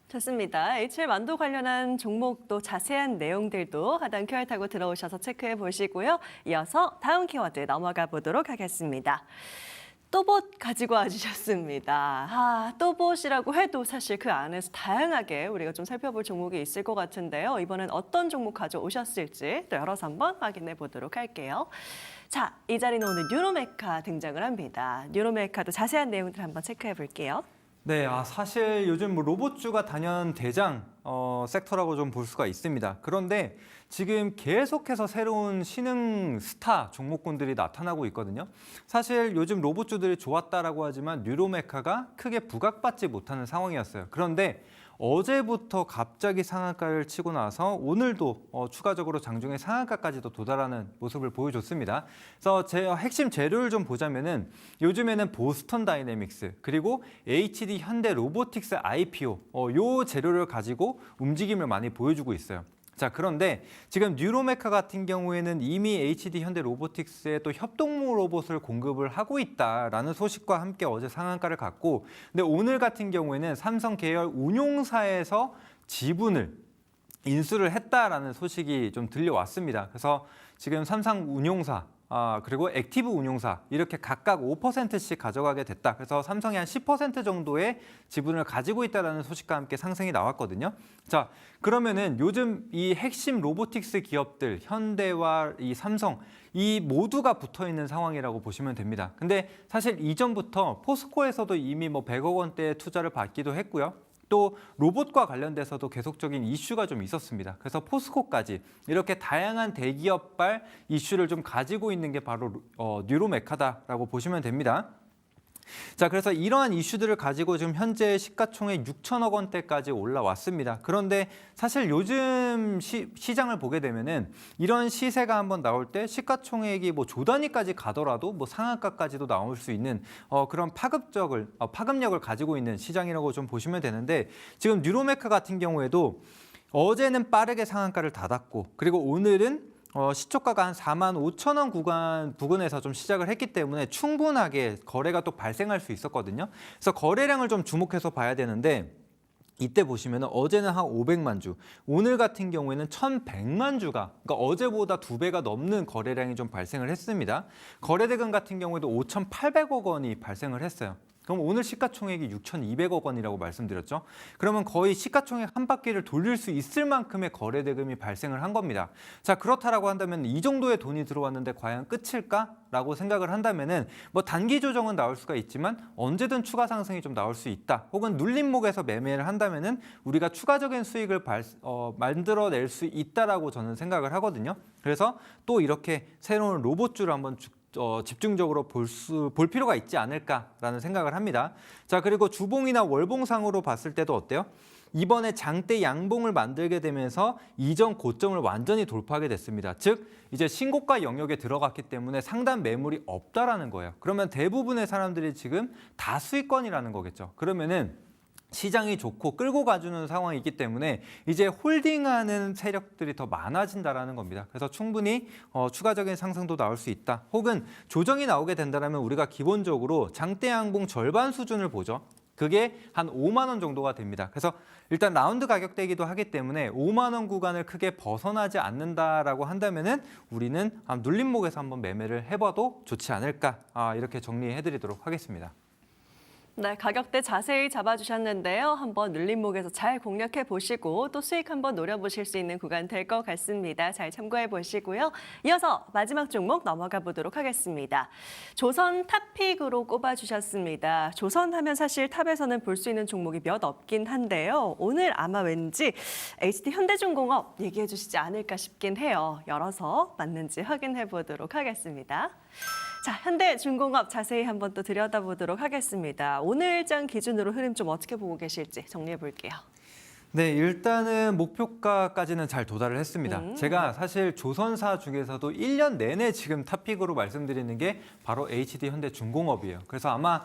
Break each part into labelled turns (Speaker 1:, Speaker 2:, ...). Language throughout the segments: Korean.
Speaker 1: 좋습니다. HL 만도 관련한 종목도 자세한 내용들도 하단 QR 타고 들어오셔서 체크해 보시고요. 이어서 다음 키워드 넘어가 보도록 하겠습니다. 또봇 가지고 와주셨습니다. 또봇이라고 해도 사실 그 안에서 다양하게 우리가 좀 살펴볼 종목이 있을 것 같은데요. 이번엔 어떤 종목 가져오셨을지 또 열어서 한번 확인해 보도록 할게요. 자, 이 자리는 오늘 뉴로메카 등장을 합니다. 뉴로메카도 자세한 내용들 한번 체크해 볼게요.
Speaker 2: 네, 사실 요즘 뭐 로봇주가 단연 대장 섹터라고 좀 볼 수가 있습니다. 그런데 지금 계속해서 새로운 신흥 스타 종목군들이 나타나고 있거든요. 사실 요즘 로봇주들이 좋았다라고 하지만 뉴로메카가 크게 부각받지 못하는 상황이었어요. 그런데 어제부터 갑자기 상한가를 치고 나서 오늘도 추가적으로 장중에 상한가까지도 도달하는 모습을 보여줬습니다. 그래서 제 핵심 재료를 좀 보자면은 요즘에는 보스턴 다이내믹스 그리고 HD 현대 로보틱스 IPO 요 재료를 가지고 움직임을 많이 보여주고 있어요. 자, 그런데 지금 뉴로메카 같은 경우에는 이미 HD 현대 로보틱스에 또 협동무 로봇을 공급을 하고 있다라는 소식과 함께 어제 상한가를 갔고, 근데 오늘 같은 경우에는 삼성 계열 운용사에서 지분을 인수를 했다라는 소식이 좀 들려왔습니다. 그래서 지금 삼성 운용사 그리고 액티브 운용사 이렇게 각각 5%씩 가져가게 됐다. 그래서 삼성이 한 10% 정도의 지분을 가지고 있다는 소식과 함께 상승이 나왔거든요. 자, 그러면은 요즘 이 핵심 로보틱스 기업들 현대와 이 삼성 이 모두가 붙어 있는 상황이라고 보시면 됩니다. 근데 사실 이전부터 포스코에서도 이미 뭐 100억 원대의 투자를 받기도 했고요. 또 로봇과 관련돼서도 계속적인 이슈가 좀 있었습니다. 그래서 포스코까지 이렇게 다양한 대기업발 이슈를 좀 가지고 있는 게 바로 뉴로메카다라고 보시면 됩니다. 자, 그래서 이러한 이슈들을 가지고 지금 현재 시가총액 6천억 원대까지 올라왔습니다. 그런데 사실 요즘 시장을 보게 되면은 이런 시세가 한번 나올 때 시가총액이 뭐 조 단위까지 가더라도 뭐 상한가까지도 나올 수 있는 그런 파급력을 가지고 있는 시장이라고 좀 보시면 되는데 지금 뉴로메카 같은 경우에도 어제는 빠르게 상한가를 닫았고 그리고 오늘은 시초가가 한 4만 5천 원 부근에서 좀 시작을 했기 때문에 충분하게 거래가 또 발생할 수 있었거든요. 그래서 거래량을 좀 주목해서 봐야 되는데 이때 보시면 어제는 한 500만 주, 오늘 같은 경우에는 1,100만 주가, 그러니까 어제보다 2배가 넘는 거래량이 좀 발생을 했습니다. 거래대금 같은 경우에도 5,800억 원이 발생을 했어요. 그럼 오늘 시가총액이 6,200억 원이라고 말씀드렸죠. 그러면 거의 시가총액 한 바퀴를 돌릴 수 있을 만큼의 거래대금이 발생을 한 겁니다. 자, 그렇다라고 한다면 이 정도의 돈이 들어왔는데 과연 끝일까라고 생각을 한다면은 뭐 단기 조정은 나올 수가 있지만 언제든 추가 상승이 좀 나올 수 있다. 혹은 눌림목에서 매매를 한다면은 우리가 추가적인 수익을 만들어낼 수 있다라고 저는 생각을 하거든요. 그래서 또 이렇게 새로운 로봇주를 한번 집중적으로 볼 필요가 있지 않을까라는 생각을 합니다. 자, 그리고 주봉이나 월봉상으로 봤을 때도 어때요? 이번에 장대 양봉을 만들게 되면서 이전 고점을 완전히 돌파하게 됐습니다. 즉 이제 신고가 영역에 들어갔기 때문에 상단 매물이 없다라는 거예요. 그러면 대부분의 사람들이 지금 다 수익권이라는 거겠죠. 그러면은 시장이 좋고 끌고 가주는 상황이기 때문에 이제 홀딩하는 세력들이 더 많아진다라는 겁니다. 그래서 충분히 추가적인 상승도 나올 수 있다. 혹은 조정이 나오게 된다면 우리가 기본적으로 장대 양봉 절반 수준을 보죠. 그게 한 5만 원 정도가 됩니다. 그래서 일단 라운드 가격대이기도 하기 때문에 5만 원 구간을 크게 벗어나지 않는다라고 한다면은 우리는 눌림목에서 한번 매매를 해봐도 좋지 않을까 이렇게 정리해드리도록 하겠습니다.
Speaker 1: 네, 가격대 자세히 잡아주셨는데요. 한번 눌림목에서 잘 공략해 보시고 또 수익 한번 노려보실 수 있는 구간 될 것 같습니다. 잘 참고해 보시고요. 이어서 마지막 종목 넘어가 보도록 하겠습니다. 조선 탑픽으로 꼽아주셨습니다. 조선 하면 사실 탑에서는 볼 수 있는 종목이 몇 없긴 한데요. 오늘 아마 왠지 HD 현대중공업 얘기해 주시지 않을까 싶긴 해요. 열어서 맞는지 확인해 보도록 하겠습니다. 자, 현대중공업 자세히 한번 또 들여다보도록 하겠습니다. 오늘장 기준으로 흐름 좀 어떻게 보고 계실지 정리해 볼게요.
Speaker 2: 네, 일단은 목표가까지는 잘 도달을 했습니다. 제가 사실 조선사 중에서도 1년 내내 지금 탑픽으로 말씀드리는 게 바로 HD 현대중공업이에요. 그래서 아마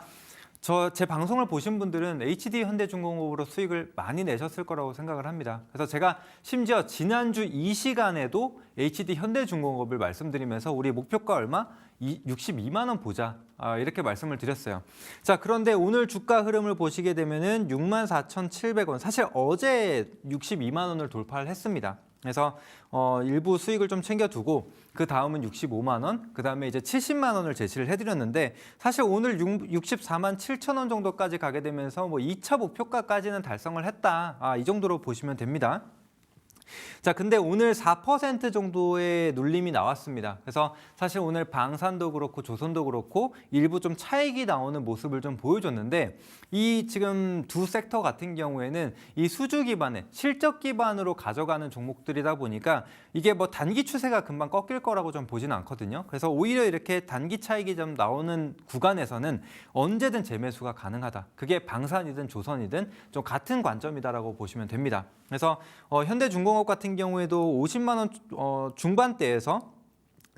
Speaker 2: 제 방송을 보신 분들은 HD 현대중공업으로 수익을 많이 내셨을 거라고 생각을 합니다. 그래서 제가 심지어 지난주 이 시간에도 HD 현대중공업을 말씀드리면서 우리 목표가 얼마? 62만 원 보자. 이렇게 말씀을 드렸어요. 자, 그런데 오늘 주가 흐름을 보시게 되면은 64,700원. 사실 어제 62만 원을 돌파를 했습니다. 그래서 일부 수익을 좀 챙겨두고 그 다음은 65만 원, 그 다음에 이제 70만 원을 제시를 해드렸는데 사실 오늘 64만 7천 원 정도까지 가게 되면서 뭐 2차 목표가까지는 달성을 했다. 이 정도로 보시면 됩니다. 자, 근데 오늘 4% 정도의 눌림이 나왔습니다. 그래서 사실 오늘 방산도 그렇고 조선도 그렇고 일부 좀 차익이 나오는 모습을 좀 보여줬는데 이 지금 두 섹터 같은 경우에는 이 수주 기반의 실적 기반으로 가져가는 종목들이다 보니까 이게 뭐 단기 추세가 금방 꺾일 거라고 좀 보지는 않거든요. 그래서 오히려 이렇게 단기 차익이 좀 나오는 구간에서는 언제든 재매수가 가능하다. 그게 방산이든 조선이든 좀 같은 관점이다라고 보시면 됩니다. 그래서 현대중공업 같은 경우에도 50만 원 중반대에서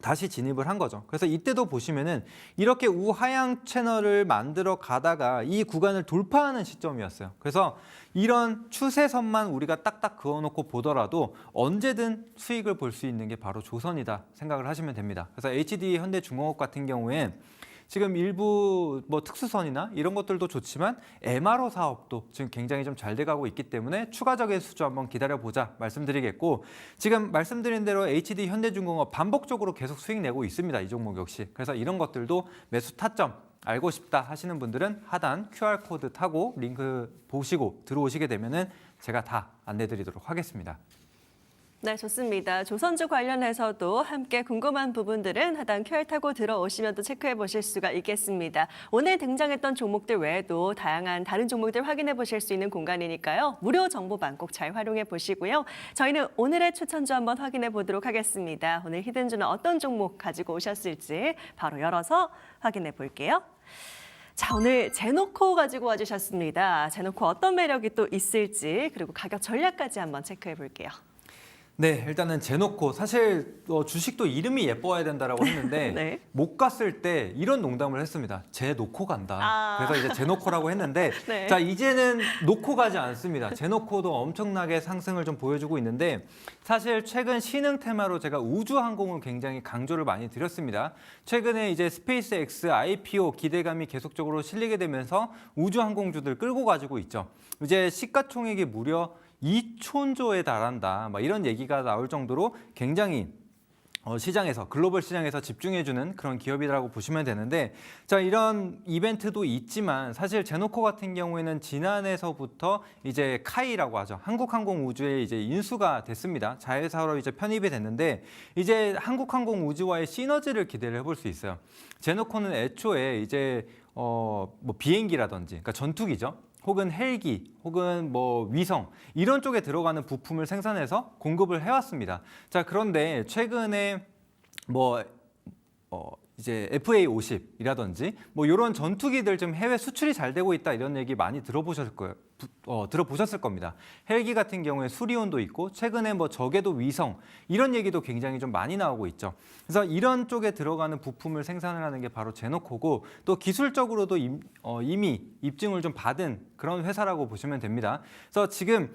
Speaker 2: 다시 진입을 한 거죠. 그래서 이때도 보시면은 이렇게 우하향 채널을 만들어 가다가 이 구간을 돌파하는 시점이었어요. 그래서 이런 추세선만 우리가 딱딱 그어놓고 보더라도 언제든 수익을 볼 수 있는 게 바로 조선이다 생각을 하시면 됩니다. 그래서 HD 현대중공업 같은 경우에 지금 일부 뭐 특수선이나 이런 것들도 좋지만 MRO 사업도 지금 굉장히 좀 잘 돼가고 있기 때문에 추가적인 수주 한번 기다려보자 말씀드리겠고 지금 말씀드린 대로 HD 현대중공업 반복적으로 계속 수익 내고 있습니다. 이 종목 역시. 그래서 이런 것들도 매수 타점 알고 싶다 하시는 분들은 하단 QR코드 타고 링크 보시고 들어오시게 되면은 제가 다 안내드리도록 하겠습니다.
Speaker 1: 네, 좋습니다. 조선주 관련해서도 함께 궁금한 부분들은 하단 QR 타고 들어오시면 또 체크해 보실 수가 있겠습니다. 오늘 등장했던 종목들 외에도 다양한 다른 종목들 확인해 보실 수 있는 공간이니까요. 무료 정보방 꼭 잘 활용해 보시고요. 저희는 오늘의 추천주 한번 확인해 보도록 하겠습니다. 오늘 히든주는 어떤 종목 가지고 오셨을지 바로 열어서 확인해 볼게요. 자, 오늘 제노코 가지고 와주셨습니다. 제노코 어떤 매력이 또 있을지 그리고 가격 전략까지 한번 체크해 볼게요.
Speaker 2: 네, 일단은 제노코 사실 주식도 이름이 예뻐야 된다라고 했는데
Speaker 1: 네.
Speaker 2: 못 갔을 때 이런 농담을 했습니다. 제놓고 간다. 그래서 이제 제노코라고 했는데
Speaker 1: 네.
Speaker 2: 자, 이제는 놓고 가지 않습니다. 제노코도 엄청나게 상승을 좀 보여주고 있는데 사실 최근 신흥 테마로 제가 우주항공을 굉장히 강조를 많이 드렸습니다. 최근에 이제 스페이스X IPO 기대감이 계속적으로 실리게 되면서 우주항공주들 끌고 가지고 있죠. 이제 시가총액이 무려 2촌조에 달한다. 이런 얘기가 나올 정도로 굉장히 시장에서 글로벌 시장에서 집중해주는 그런 기업이라고 보시면 되는데 자 이런 이벤트도 있지만 사실 제노코 같은 경우에는 지난해서부터 이제 카이라고 하죠 한국항공우주에 이제 인수가 됐습니다 자회사로 이제 편입이 됐는데 이제 한국항공우주와의 시너지를 기대를 해볼 수 있어요 제노코는 애초에 이제 뭐 비행기라든지 그러니까 전투기죠. 혹은 헬기, 혹은 뭐 위성 이런 쪽에 들어가는 부품을 생산해서 공급을 해왔습니다. 자 그런데 최근에 뭐 이제 FA-50이라든지 뭐 이런 전투기들 좀 해외 수출이 잘 되고 있다 이런 얘기 많이 들어보셨을 거예요. 들어보셨을 겁니다. 헬기 같은 경우에 수리온도 있고 최근에 뭐 저궤도 위성 이런 얘기도 굉장히 좀 많이 나오고 있죠. 그래서 이런 쪽에 들어가는 부품을 생산을 하는 게 바로 제노코고 또 기술적으로도 이미 입증을 좀 받은 그런 회사라고 보시면 됩니다. 그래서 지금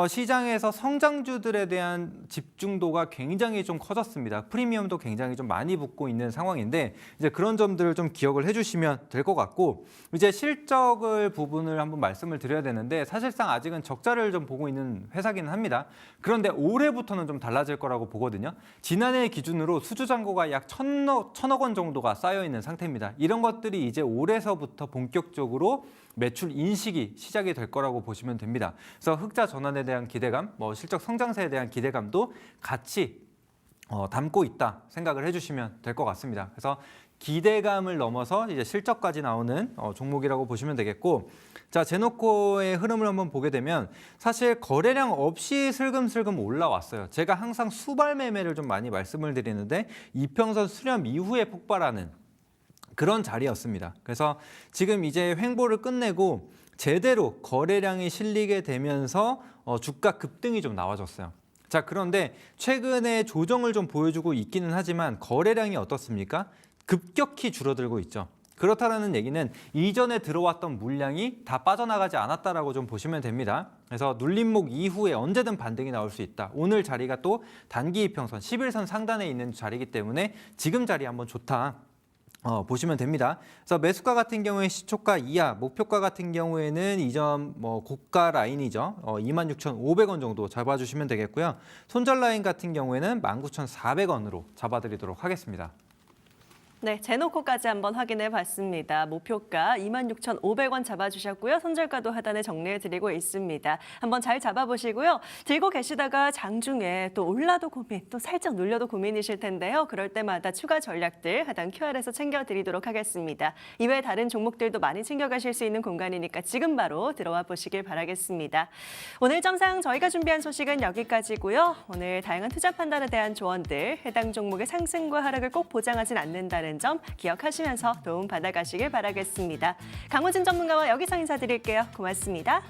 Speaker 2: 시장에서 성장주들에 대한 집중도가 굉장히 좀 커졌습니다. 프리미엄도 굉장히 좀 많이 붙고 있는 상황인데 이제 그런 점들을 좀 기억을 해주시면 될 것 같고 이제 실적을 부분을 한번 말씀을 드려야 되는데 사실상 아직은 적자를 좀 보고 있는 회사기는 합니다. 그런데 올해부터는 좀 달라질 거라고 보거든요. 지난해 기준으로 수주 잔고가 약 1,000억 원 정도가 쌓여 있는 상태입니다. 이런 것들이 이제 올해서부터 본격적으로 매출 인식이 시작이 될 거라고 보시면 됩니다. 그래서 흑자 전환에 대한 기대감, 뭐 실적 성장세에 대한 기대감도 같이 담고 있다 생각을 해주시면 될 것 같습니다. 그래서 기대감을 넘어서 이제 실적까지 나오는 종목이라고 보시면 되겠고 자 제노코의 흐름을 한번 보게 되면 사실 거래량 없이 슬금슬금 올라왔어요. 제가 항상 수발 매매를 좀 많이 말씀을 드리는데 이평선 수렴 이후에 폭발하는 그런 자리였습니다. 그래서 지금 이제 횡보를 끝내고 제대로 거래량이 실리게 되면서 주가 급등이 좀 나와줬어요. 자 그런데 최근에 조정을 좀 보여주고 있기는 하지만 거래량이 어떻습니까? 급격히 줄어들고 있죠. 그렇다는 얘기는 이전에 들어왔던 물량이 다 빠져나가지 않았다라고 좀 보시면 됩니다. 그래서 눌림목 이후에 언제든 반등이 나올 수 있다. 오늘 자리가 또 단기 이평선 11선 상단에 있는 자리이기 때문에 지금 자리 한번 좋다. 보시면 됩니다. 그래서 매수가 같은 경우에 시초가 이하, 목표가 같은 경우에는 이전 고가 라인이죠. 26,500원 정도 잡아주시면 되겠고요. 손절 라인 같은 경우에는 19,400원으로 잡아드리도록 하겠습니다.
Speaker 1: 네, 제놓고까지 한번 확인해 봤습니다. 목표가 26,500원 잡아주셨고요. 손절가도 하단에 정리해드리고 있습니다. 한번 잘 잡아보시고요. 들고 계시다가 장중에 또 올라도 고민, 또 살짝 눌려도 고민이실 텐데요. 그럴 때마다 추가 전략들 하단 QR에서 챙겨드리도록 하겠습니다. 이외에 다른 종목들도 많이 챙겨가실 수 있는 공간이니까 지금 바로 들어와 보시길 바라겠습니다. 오늘 점상 저희가 준비한 소식은 여기까지고요. 오늘 다양한 투자 판단에 대한 조언들, 해당 종목의 상승과 하락을 꼭 보장하진 않는다는 점 기억하시면서 도움 받아가시길 바라겠습니다. 강호진 전문가와 여기서 인사드릴게요. 고맙습니다.